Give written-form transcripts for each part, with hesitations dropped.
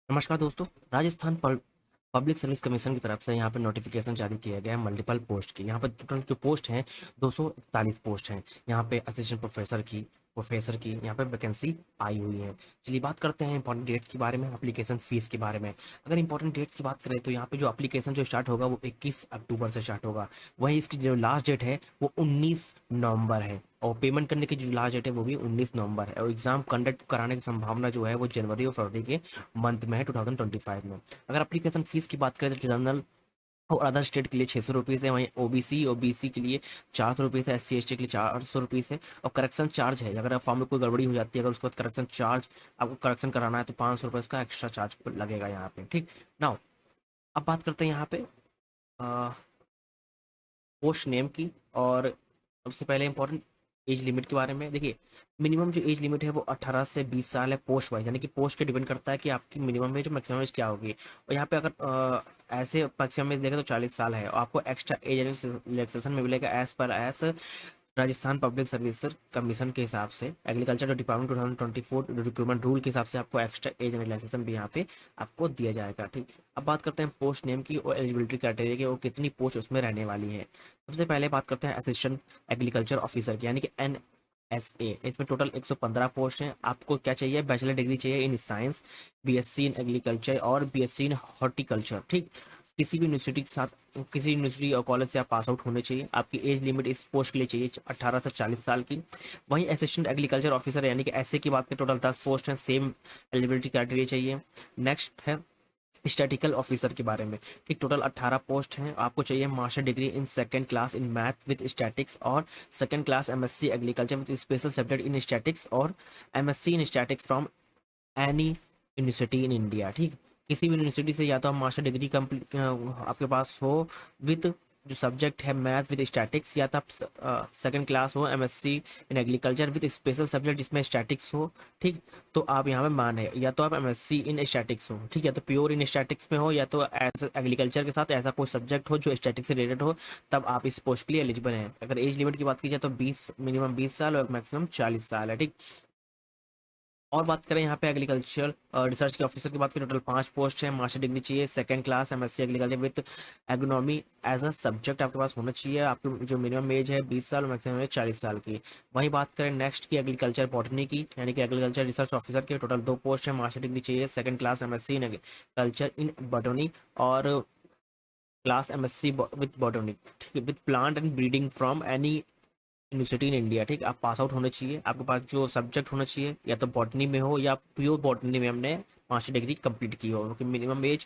नमस्कार दोस्तों। Rajasthan Public Service commission की तरफ से यहाँ पे नोटिफिकेशन जारी किया गया है मल्टीपल पोस्ट की। यहाँ पर टोटल जो पोस्ट हैं 241 पोस्ट हैं। यहाँ पे असिस्टेंट प्रोफेसर की यहाँ पे वैकेंसी आई हुई है। चलिए बात करते हैं इंपॉर्टेंट डेट्स के बारे में, एप्लीकेशन फीस के बारे में। अगर इंपॉर्टेंट डेट्स की बात करें तो यहाँ पे जो एप्लीकेशन जो स्टार्ट होगा वो 21 अक्टूबर से स्टार्ट होगा। वहीं इसकी जो लास्ट डेट है वो 19 नवंबर है और पेमेंट करने की जो लास्ट डेट है वो भी 19 नवंबर है। और एग्जाम कंडक्ट कराने की संभावना जो है वो जनवरी और फरवरी के मंथ में है 2025 में। अगर एप्लीकेशन फीस की बात करें तो जनरल और अदर स्टेट के लिए 600 रुपीज़ है, वहीं ओबीसी और बीसी के लिए 400 रुपीज़ है, एससी एसटी के लिए 400 रुपीज़ है। और करेक्शन चार्ज है, अगर फॉर्म में कोई गड़बड़ी हो जाती है, अगर उसके बाद करेक्शन चार्ज आपको करेक्शन कराना है तो 500 रुपये का एक्स्ट्रा चार्ज लगेगा यहाँ पे। ठीक ना। अब बात करते हैं यहाँ पे पोस्ट नेम की। और सबसे पहले इंपॉर्टेंट एज लिमिट के बारे में देखिए। मिनिमम जो एज लिमिट है वो 18 से 20 साल है पोस्ट वाइज, यानी कि पोस्ट के डिपेंड करता है कि आपकी मिनिमम एज और मैक्सिमम एज क्या होगी। और यहाँ पे अगर ऐसे मैक्सिमम एज देखें तो 40 साल है और आपको एक्स्ट्रा एज रिलैक्सेशन में मिलेगा एज पर age Rajasthan Public Service Commission के हिसाब से। एग्रीकल्चर जो डिपार्टमेंट 2024 रिक्रूटमेंट रूल के हिसाब से आपको एक्स्ट्रा एज रिलैक्सेशन भी यहाँ पे आपको दिया जाएगा। ठीक। अब बात करते हैं पोस्ट नेम की और एलिजिबिलिटी क्राइटेरिया की, वो कितनी पोस्ट उसमें रहने वाली है। सबसे पहले बात करते हैं असिस्टेंट एग्रीकल्चर ऑफिसर की, यानी कि NSA। इसमें टोटल 115 पोस्ट हैं। आपको क्या चाहिए? बैचलर डिग्री चाहिए in science, BSc in agriculture और बीएससी इन हॉर्टिकल्चर। ठीक। किसी भी यूनिवर्सिटी के साथ, किसी यूनिवर्सिटी और कॉलेज से आप पास आउट होने चाहिए। आपकी एज लिमिट इस पोस्ट के लिए चाहिए 18 से 40 साल की। वहीं असिस्टेंट एग्रीकल्चर ऑफिसर यानी कि ऐसे की बात करें टोटल 10 पोस्ट हैं, सेम एलिजिबिलिटी क्राइटेरिया चाहिए। नेक्स्ट है स्टैटिकल ऑफिसर के बारे में। ठीक, टोटल 18 पोस्ट हैं। आपको चाहिए master degree in second class in math with statics और second class MSc agriculture with special subject in statics और MSc in statics from any university in India. ठीक। किसी भी यूनिवर्सिटी से या तो आप मास्टर डिग्री कंप्लीट आपके पास हो विद जो सब्जेक्ट है मैथ विद स्टैटिक्स, या तो आप सेकंड क्लास हो MSc in agriculture with special subject जिसमें स्टैटिक्स हो। ठीक। तो आप यहाँ पे मान है या तो आप एमएससी इन स्टैटिक्स हो, ठीक है, तो प्योर इन स्टैटिक्स में हो, या तो एग्रीकल्चर के साथ ऐसा कोई सब्जेक्ट हो जो स्टैटिक्स से रिलेटेड हो, तब आप इस पोस्ट के लिए एलिजिबल हैं। अगर एज लिमिट की बात की जाए तो 20 मिनिमम 20 साल और मैक्सिमम 40 साल है। ठीक। और बात करें यहाँ पे एग्रीकल्चर रिसर्च के ऑफिसर की बात करें, टोटल 5 पोस्ट है। मास्टर डिग्री चाहिए second class MSc agriculture with agronomy as a subject आपके पास होना चाहिए। आपकी जो मिनिमम एज है 20 साल और मैक्सिमम एज 40 साल की। वहीं बात करें नेक्स्ट की एग्रीकल्चर बॉटनी की, यानी कि एग्रीकल्चर रिसर्च ऑफिसर के टोटल 2 पोस्ट है। मास्टर डिग्री चाहिए second class MSc in agriculture in botany और क्लास एमएससी विद बॉटनी, ठीक है, with plant and breeding from any university in India. ठीक। आप पास आउट होने चाहिए, आपके पास जो सब्जेक्ट होना चाहिए या तो बॉटनी में हो या प्योर बॉटनी में हमने मास्टर डिग्री कंप्लीट की हो, क्योंकि मिनिमम एज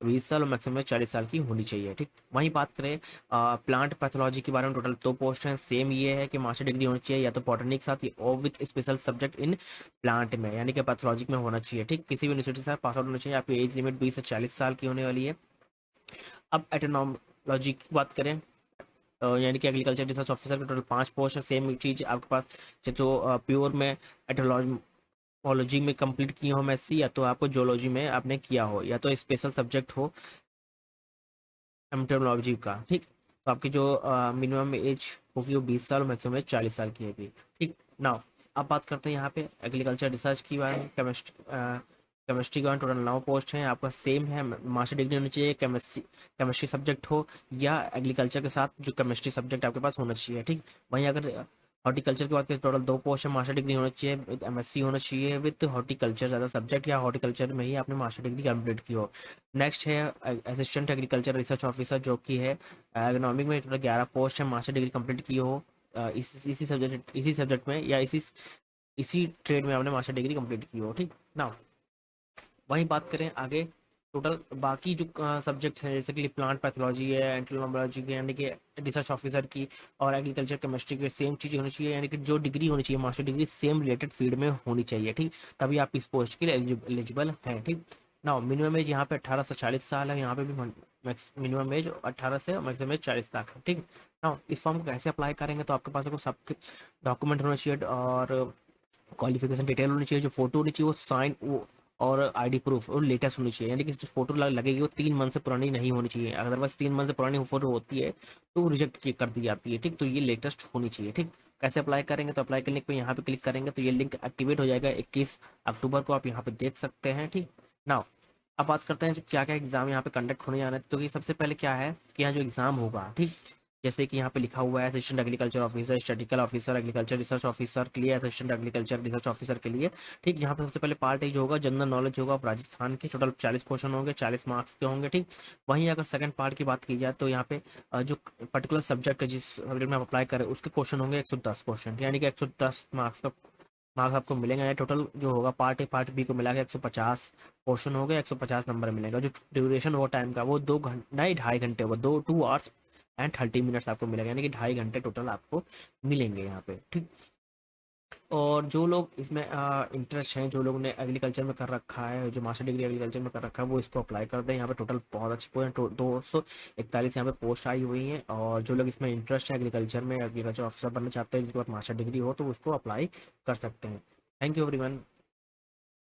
20 साल और मैक्सिमम 40 साल की होनी चाहिए। ठीक। वहीं बात करें प्लांट पैथोलॉजी के बारे में, टोटल 2 पोस्ट हैं। सेम ये है कि मास्टर डिग्री होनी चाहिए या तो बॉटनी के साथ और with special subject in plant में, यानी कि पैथोलॉजी में होना चाहिए। ठीक। किसी भी यूनिवर्सिटी से पास आउट होना चाहिए। आपकी एज लिमिट 20 से 40 साल की होने वाली है। अब एटोनोलॉजी की बात करें, यानी कि एग्रीकल्चर रिसर्च ऑफिसर के टोटल 5 पोस्ट है। सेम चीज़ आपके पास जो प्योर में एटोलॉजी में कंप्लीट किया हो एमएससी, या तो आपको जोलॉजी में आपने किया हो, या तो स्पेशल सब्जेक्ट हो एमटेरोलॉजी का। ठीक। तो आपकी जो मिनिमम एज होगी वो 20 साल और मैक्सिमम एज 40 साल की होगी। ठीक। नाउ अब बात करते हैं यहाँ पे एग्रीकल्चर रिसर्च की बारे में। केमिस्ट्री का टोटल 9 पोस्ट हैं। आपका सेम है, मास्टर डिग्री होनी चाहिए, केमिस्ट्री सब्जेक्ट हो या एग्रीकल्चर के साथ जो केमिस्ट्री सब्जेक्ट आपके पास होना चाहिए। ठीक। वहीं अगर हॉर्टिकल्चर की बात करें टोटल 2 पोस्ट है। मास्टर डिग्री होना चाहिए विद एमएससी होना चाहिए विद हॉर्टिकल्चर ज़्यादा सब्जेक्ट, या हॉर्टिकल्चर में ही आपने मास्टर डिग्री कंप्लीट की हो। नेक्स्ट है असिस्टेंट एग्रीकल्चर रिसर्च ऑफिसर, जो कि है एग्रोनॉमिक में टोटल 11 पोस्ट है। मास्टर डिग्री कंप्लीट की हो इसी सब्जेक्ट में या इसी ट्रेड में आपने मास्टर डिग्री कंप्लीट की हो। ठीक ना। वहीं बात करें आगे, टोटल बाकी जो सब्जेक्ट्स हैं जैसे कि प्लांट पैथोलॉजी है, एंटोमोलॉजी की, यानी कि रिसर्च ऑफिसर की, और एग्रीकल्चर केमिस्ट्री की सेम चीज़ होनी चाहिए, यानी कि जो डिग्री होनी चाहिए master degree same related field में होनी चाहिए। ठीक। तभी आप इस पोस्ट के लिए एलिजिबल हैं। ठीक। ना मिनिमम एज यहाँ पे 18 से 40 साल है, यहाँ पे भी मिनिमम एज 18 से मैक्सिमम एज 40 तक है। ठीक। ना इस फॉर्म को कैसे अप्लाई करेंगे, तो आपके पास को सब डॉक्यूमेंट होना चाहिए और क्वालिफिकेशन डिटेल होनी चाहिए, जो फोटो होनी चाहिए वो साइन वो और आईडी प्रूफ और लेटेस्ट होनी चाहिए, यानी कि जो फोटो लगेगी वो 3 मंथ से पुरानी नहीं होनी चाहिए। अदरवाइज 3 मंथ से पुरानी फोटो होती है तो वो रिजेक्ट कर दी जाती है। ठीक। तो ये लेटेस्ट होनी चाहिए। ठीक। कैसे अप्लाई करेंगे, तो अप्लाई के लिंक पे यहाँ पे क्लिक करेंगे तो ये लिंक एक्टिवेट हो जाएगा 21 अक्टूबर को, आप यहाँ पे देख सकते हैं। ठीक। नाउ अब बात करते हैं जो क्या-क्या एग्ज़ाम यहाँ पे कंडक्ट होने जा रहे हैं। तो ये सबसे पहले क्या है कि यहाँ जो एग्ज़ाम होगा, ठीक? जैसे कि यहाँ पे लिखा हुआ है assistant agriculture officer, statistical officer, agriculture research officer के लिए, असिस्टेंट एग्रीकल्चर रिसर्च ऑफिसर के लिए, ठीक? यहाँ पे सबसे पहले पार्ट ए जो होगा जनरल नॉलेज होगा ऑफ राजस्थान के, टोटल 40 क्वेश्चन होंगे, 40 मार्क्स के होंगे, ठीक? वहीं अगर सेकंड पार्ट की बात की जाए तो यहाँ पे जो पर्टिकुलर सब्जेक्ट है जिस सब्जेक्ट में आप अप्लाई करें उसके क्वेश्चन होंगे 110 क्वेश्चन, यानी कि 110 मार्क्स आपको मिलेंगे। टोटल जो होगा पार्ट ए पार्ट बी को मिला के 150 क्वेश्चन हो गए, 150 नंबर मिलेगा। जो ड्यूरेशन होगा टाइम का वो 2 घंटे नहीं 2.5 घंटे होगा, 2 2 आवर्स एंड 30 मिनट्स आपको मिलेगा, यानी कि 2.5 घंटे टोटल आपको मिलेंगे यहाँ पे, ठीक। और जो लोग इसमें इंटरेस्ट हैं, जो लोगों ने एग्रीकल्चर में कर रखा है, जो मास्टर डिग्री एग्रीकल्चर में कर रखा है, वो इसको अप्लाई कर दें। यहाँ पे टोटल बहुत अच्छे पोस्ट 241 यहाँ पे पोस्ट आई हुई हैं। और जो लोग इसमें इंटरेस्ट है एग्रीकल्चर में, एग्रीकल्चर ऑफिसर बनना चाहते हैं जिनके पास मास्टर डिग्री हो, तो उसको अप्लाई कर सकते हैं। Thank you everyone.